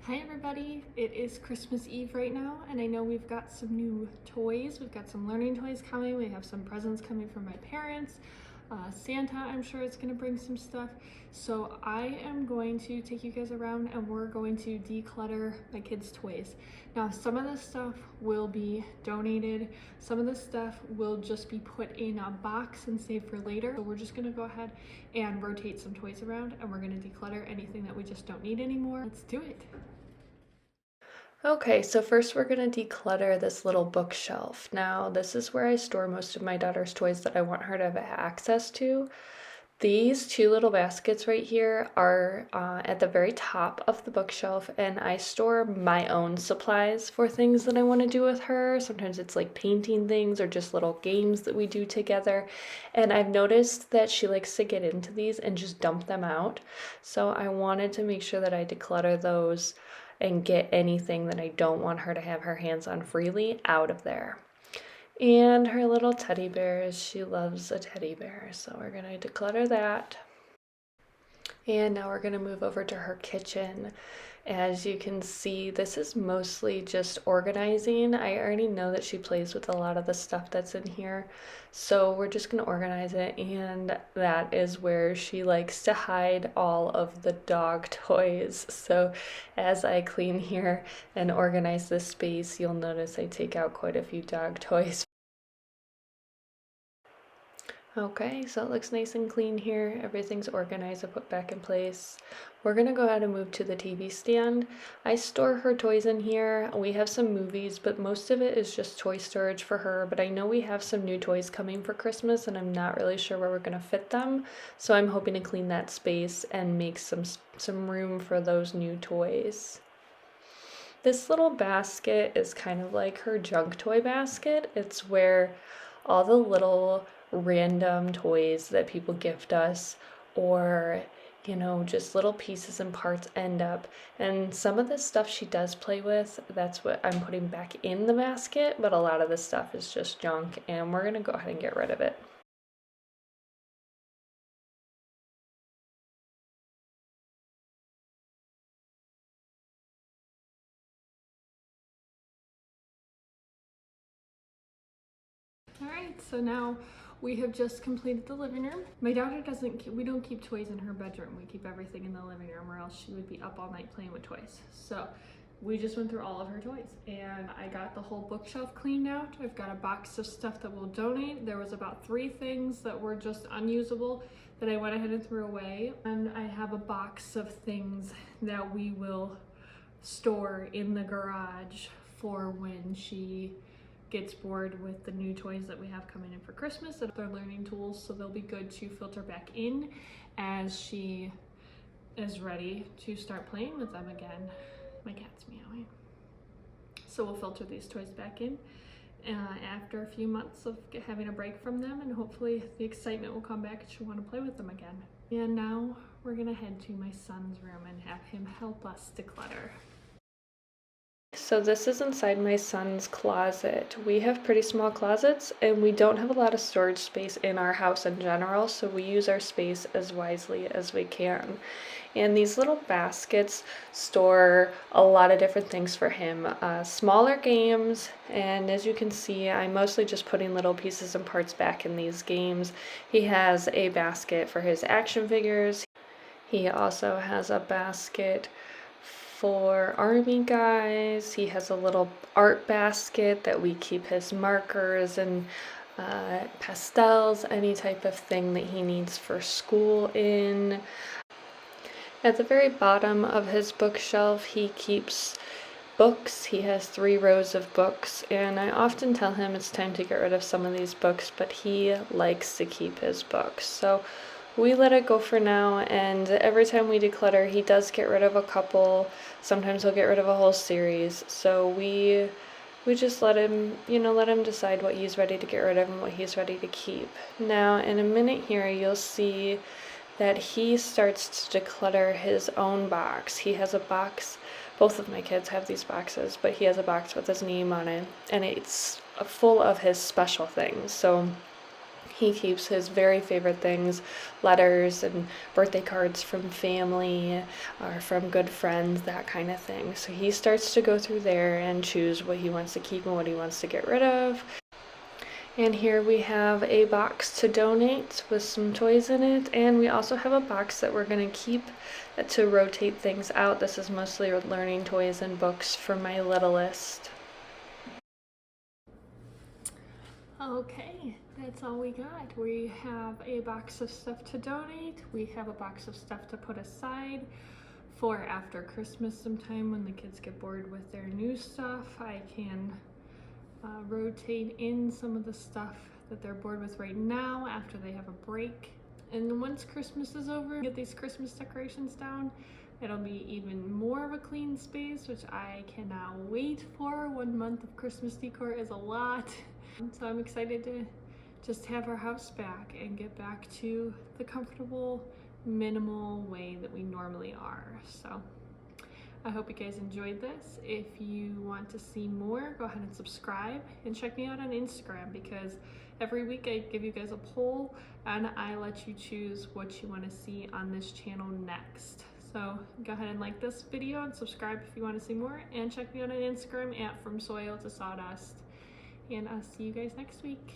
Hi everybody, it is Christmas Eve right now and I know we've got some new toys. We've got some learning toys coming, we have some presents coming from my parents. Santa, I'm sure, is going to bring some stuff. So I am going to take you guys around and we're going to declutter my kids' toys. Now some of this stuff will be donated, some of this stuff will just be put in a box and saved for later. So we're just going to go ahead and rotate some toys around and we're going to declutter anything that we just don't need anymore. Let's do it. Okay, so first we're going to declutter this little bookshelf. Now, this is where I store most of my daughter's toys that I want her to have access to. These two little baskets right here are at the very top of the bookshelf, and I store my own supplies for things that I want to do with her. Sometimes it's like painting things or just little games that we do together. And I've noticed that she likes to get into these and just dump them out. So I wanted to make sure that I declutter those and get anything that I don't want her to have her hands on freely out of there. And her little teddy bears, she loves a teddy bear, so we're gonna declutter that. And now we're gonna move over to her kitchen. As you can see, this is mostly just organizing. I already know that she plays with a lot of the stuff that's in here, so we're just gonna organize it, and that is where she likes to hide all of the dog toys. So as I clean here and organize this space, you'll notice I take out quite a few dog toys. Okay, so it looks nice and clean here. Everything's organized and put back in place. We're gonna go ahead and move to the TV stand. I store her toys in here. We have some movies, but most of it is just toy storage for her. But I know we have some new toys coming for Christmas and I'm not really sure where we're gonna fit them. So I'm hoping to clean that space and make some room for those new toys. This little basket is kind of like her junk toy basket. It's where all the little random toys that people gift us, or just little pieces and parts end up. And some of the stuff she does play with, that's what I'm putting back in the basket, but a lot of the stuff is just junk and we're gonna go ahead and get rid of it. All right, so now we have just completed the living room. My daughter we don't keep toys in her bedroom. We keep everything in the living room or else she would be up all night playing with toys. So we just went through all of her toys and I got the whole bookshelf cleaned out. I've got a box of stuff that we'll donate. There was about 3 things that were just unusable that I went ahead and threw away. And I have a box of things that we will store in the garage for when she gets bored with the new toys that we have coming in for Christmas. They're learning tools, so they'll be good to filter back in as she is ready to start playing with them again. My cat's meowing. So we'll filter these toys back in after a few months of having a break from them, and hopefully the excitement will come back and she'll want to play with them again. And now we're gonna head to my son's room and have him help us declutter. So this is inside my son's closet. We have pretty small closets and we don't have a lot of storage space in our house in general, so we use our space as wisely as we can. And these little baskets store a lot of different things for him. Smaller games, and as you can see, I'm mostly just putting little pieces and parts back in these games. He has a basket for his action figures. He also has a basket for army guys. He has a little art basket that we keep his markers and pastels, any type of thing that he needs for school in. At the very bottom of his bookshelf, he keeps books. He has 3 rows of books, and I often tell him it's time to get rid of some of these books, but he likes to keep his books. So we let it go for now, and every time we declutter, he does get rid of a couple. Sometimes he'll get rid of a whole series. So we just let him decide what he's ready to get rid of and what he's ready to keep. Now, in a minute here, you'll see that he starts to declutter his own box. He has a box. Both of my kids have these boxes, but he has a box with his name on it, and it's full of his special things. So He keeps his very favorite things, letters and birthday cards from family or from good friends, that kind of thing. So he starts to go through there and choose what he wants to keep and what he wants to get rid of. And here we have a box to donate with some toys in it, and we also have a box that we're going to keep to rotate things out. This is mostly learning toys and books for my littlest. Okay, that's all we got. We have a box of stuff to donate. We have a box of stuff to put aside for after Christmas sometime when the kids get bored with their new stuff. I can rotate in some of the stuff that they're bored with right now after they have a break. And once Christmas is over, get these Christmas decorations down, it'll be even more of a clean space, which I cannot wait for. 1 month of Christmas decor is a lot. So I'm excited to just have our house back and get back to the comfortable, minimal way that we normally are. So I hope you guys enjoyed this. If you want to see more, go ahead and subscribe and check me out on Instagram, because every week I give you guys a poll and I let you choose what you want to see on this channel next. So go ahead and like this video and subscribe if you want to see more, and check me out on Instagram at From Soil to Sawdust. And I'll see you guys next week.